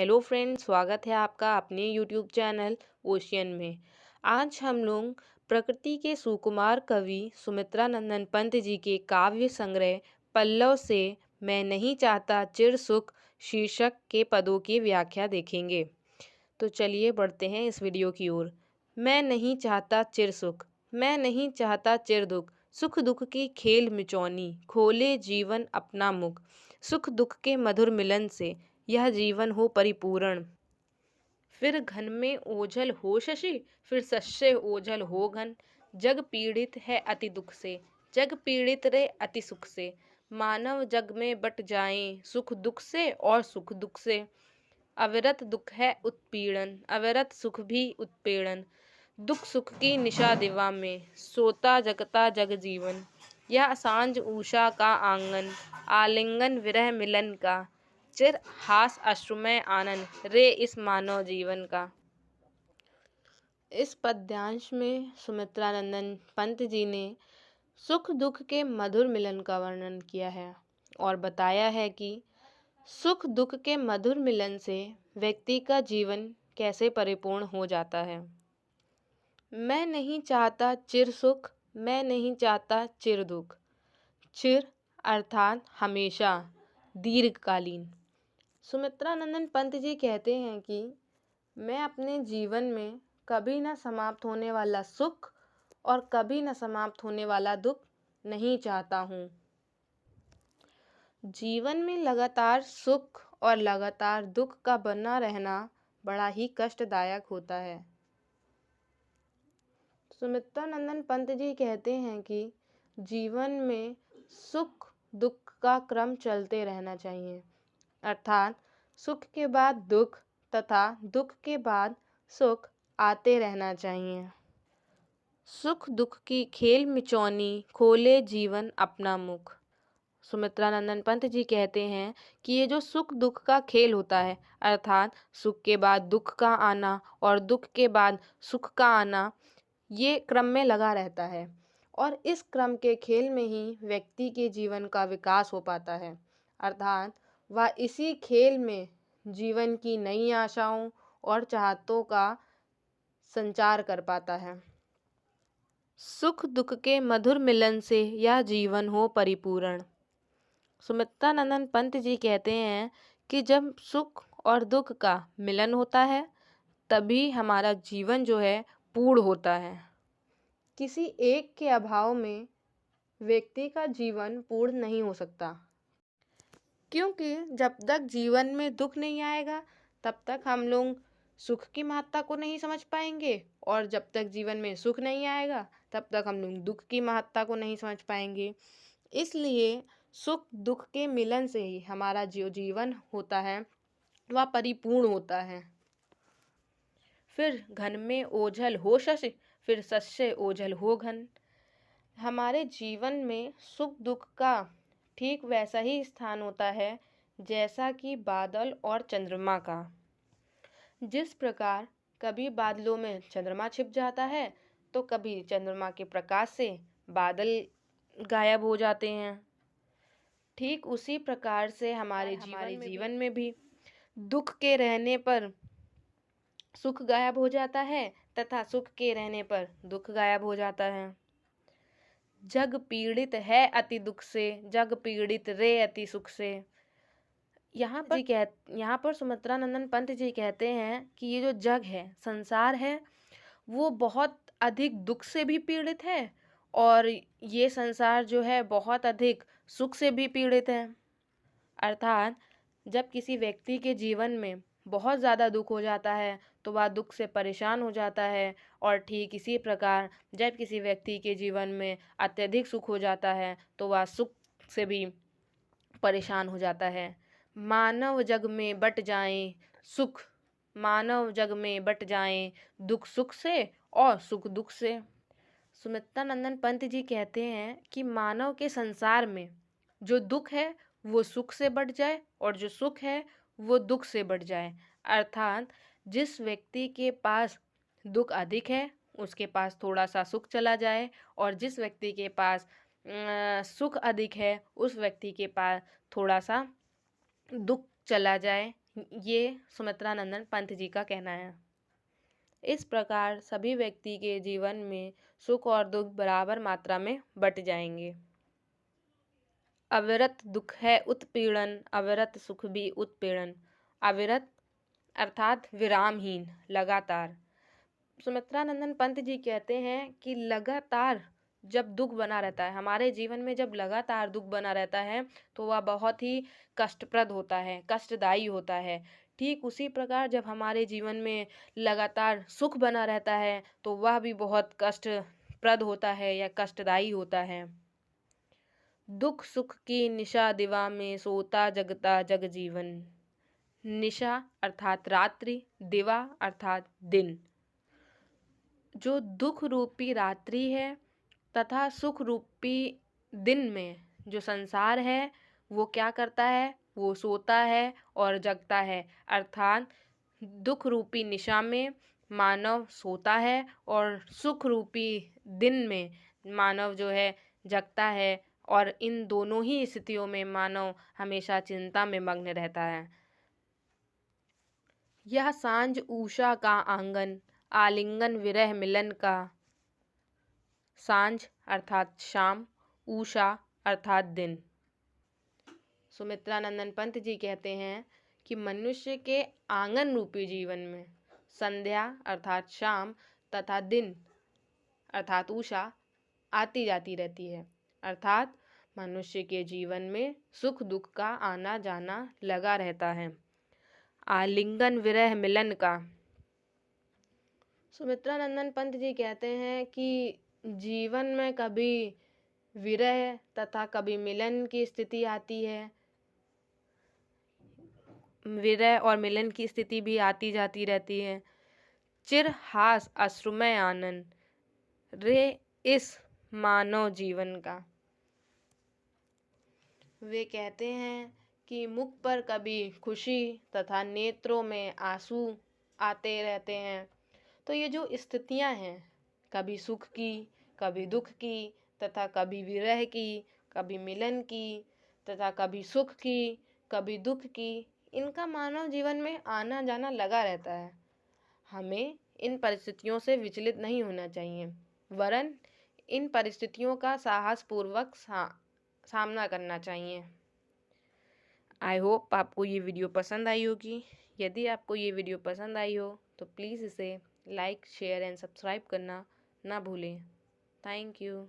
Hello friends, स्वागत है आपका अपने यूट्यूब चैनल ओशियन में। आज हम लोग प्रकृति के सुकुमार कवि सुमित्रा नंदन पंत जी के काव्य संग्रह पल्लव से मैं नहीं चाहता चिर सुख शीर्षक के पदों की व्याख्या देखेंगे। तो चलिए बढ़ते हैं इस वीडियो की ओर। मैं नहीं चाहता चिर सुख, मैं नहीं चाहता चिर दुख, सुख दुख की खेल मिचौनी, खोले जीवन अपना मुख, सुख दुख के मधुर मिलन से यह जीवन हो परिपूर्ण। फिर घन में ओझल हो शशि, फिर शस्य ओझल हो घन, जग पीड़ित है अति दुख से, जग पीड़ित रे अति सुख से, मानव जग में बट जाएं सुख दुख से और सुख दुख से। अविरत दुख है उत्पीड़न, अविरत सुख भी उत्पीड़न, दुख सुख की निशा दिवा में, सोता जगता जग जीवन। यह सांझ उषा का आंगन, आलिंगन विरह मिलन का, चिर हास अश्रुमय आनंद रे इस मानव जीवन का। इस पद्यांश में सुमित्रा नंदन पंत जी ने सुख दुख के मधुर मिलन का वर्णन किया है और बताया है कि सुख दुख के मधुर मिलन से व्यक्ति का जीवन कैसे परिपूर्ण हो जाता है। मैं नहीं चाहता चिर सुख, मैं नहीं चाहता चिर दुख। चिर अर्थात हमेशा, दीर्घकालीन। सुमित्रा नंदन पंत जी कहते हैं कि मैं अपने जीवन में कभी न समाप्त होने वाला सुख और कभी न समाप्त होने वाला दुख नहीं चाहता हूँ। जीवन में लगातार सुख और लगातार दुख का बना रहना बड़ा ही कष्टदायक होता है। सुमित्रा नंदन पंत जी कहते हैं कि जीवन में सुख दुख का क्रम चलते रहना चाहिए, अर्थात सुख के बाद दुख तथा दुख के बाद सुख आते रहना चाहिए। सुख दुख की खेल मिचौनी, खोले जीवन अपना मुख। सुमित्रा नंदन पंत जी कहते हैं कि ये जो सुख दुख का खेल होता है, अर्थात सुख के बाद दुख का आना और दुख के बाद सुख का आना, ये क्रम में लगा रहता है और इस क्रम के खेल में ही व्यक्ति के जीवन का विकास हो पाता है, अर्थात वह इसी खेल में जीवन की नई आशाओं और चाहतों का संचार कर पाता है। सुख दुख के मधुर मिलन से यह जीवन हो परिपूर्ण। सुमित्रा नंदन पंत जी कहते हैं कि जब सुख और दुख का मिलन होता है तभी हमारा जीवन जो है पूर्ण होता है। किसी एक के अभाव में व्यक्ति का जीवन पूर्ण नहीं हो सकता, क्योंकि जब तक जीवन में दुख नहीं आएगा तब तक हम लोग सुख की महत्ता को नहीं समझ पाएंगे और जब तक जीवन में सुख नहीं आएगा तब तक हम लोग दुख की महत्ता को नहीं समझ पाएंगे। इसलिए सुख दुख के मिलन से ही हमारा जो जीवन होता है वह परिपूर्ण होता है। फिर घन में ओझल हो शशि, फिर शस्य ओझल हो घन। हमारे जीवन में सुख दुख का ठीक वैसा ही स्थान होता है जैसा कि बादल और चंद्रमा का। जिस प्रकार कभी बादलों में चंद्रमा छिप जाता है तो कभी चंद्रमा के प्रकाश से बादल गायब हो जाते हैं, ठीक उसी प्रकार से हमारे जीवन में भी दुख के रहने पर सुख गायब हो जाता है तथा सुख के रहने पर दुख गायब हो जाता है। जग पीड़ित है अति दुख से, जग पीड़ित रे अति सुख से। यहाँ पर सुमित्रा नंदन पंत जी कहते हैं कि ये जो जग है, संसार है, वो बहुत अधिक दुख से भी पीड़ित है और ये संसार जो है बहुत अधिक सुख से भी पीड़ित है। अर्थात जब किसी व्यक्ति के जीवन में बहुत ज़्यादा दुख हो जाता है तो वह दुख से परेशान हो जाता है और ठीक इसी प्रकार जब किसी व्यक्ति के जीवन में अत्यधिक सुख हो जाता है तो वह सुख से भी परेशान हो जाता है। मानव जग में बट जाएं सुख, मानव जग में बट जाएं दुख सुख से और सुख दुख से। सुमित्रा नंदन पंत जी कहते हैं कि मानव के संसार में जो दुख है वो सुख से बढ़ जाए और जो सुख है वो दुख से बढ़ जाए, अर्थात जिस व्यक्ति के पास दुख अधिक है उसके पास थोड़ा सा सुख चला जाए और जिस व्यक्ति के पास सुख अधिक है उस व्यक्ति के पास थोड़ा सा दुख चला जाए, ये सुमित्रा नंदन पंत जी का कहना है। इस प्रकार सभी व्यक्ति के जीवन में सुख और दुख बराबर मात्रा में बट जाएंगे। अविरत दुख है उत्पीड़न, अविरत सुख भी उत्पीड़न। अविरत अर्थात विरामहीन, लगातार। सुमित्रा नंदन पंत जी कहते हैं कि लगातार जब दुख बना रहता है हमारे जीवन में, जब लगातार दुख बना रहता है तो वह बहुत ही कष्टप्रद होता है, कष्टदायी होता है। ठीक उसी प्रकार जब हमारे जीवन में लगातार सुख बना रहता है तो वह भी बहुत कष्टप्रद होता है या कष्टदायी होता है। दुख सुख की निशा दिवा में सोता जगता जग जीवन। निशा अर्थात रात्रि, दिवा अर्थात दिन। जो दुख रूपी रात्रि है तथा सुख रूपी दिन में जो संसार है वो क्या करता है, वो सोता है और जगता है। अर्थात दुख रूपी निशा में मानव सोता है और सुख रूपी दिन में मानव जो है जगता है, और इन दोनों ही स्थितियों में मानव हमेशा चिंता में मग्न रहता है। यह सांझ उषा का आंगन, आलिंगन विरह मिलन का। सांझ अर्थात शाम, उषा अर्थात दिन। सुमित्रा नंदन पंत जी कहते हैं कि मनुष्य के आंगन रूपी जीवन में संध्या अर्थात शाम तथा दिन अर्थात उषा आती जाती रहती है। अर्थात मनुष्य के जीवन में सुख दुख का आना जाना लगा रहता है। आलिंगन विरह मिलन का। सुमित्रा नंदन पंत जी कहते हैं कि जीवन में कभी विरह तथा कभी मिलन की स्थिति आती है। विरह और मिलन की स्थिति भी आती जाती रहती है। चिर हास अश्रुमय आनंद रे इस मानव जीवन का। वे कहते हैं कि मुख पर कभी खुशी तथा नेत्रों में आंसू आते रहते हैं। तो ये जो स्थितियां हैं, कभी सुख की, कभी दुख की, तथा कभी विरह की, कभी मिलन की, तथा कभी सुख की, कभी दुख की, इनका मानव जीवन में आना जाना लगा रहता है। हमें इन परिस्थितियों से विचलित नहीं होना चाहिए, वरन इन परिस्थितियों का साहसपूर्वक सामना करना चाहिए। आई होप आपको ये वीडियो पसंद आई होगी। यदि आपको ये वीडियो पसंद आई हो तो प्लीज़ इसे लाइक शेयर एंड सब्सक्राइब करना ना भूलें। Thank you.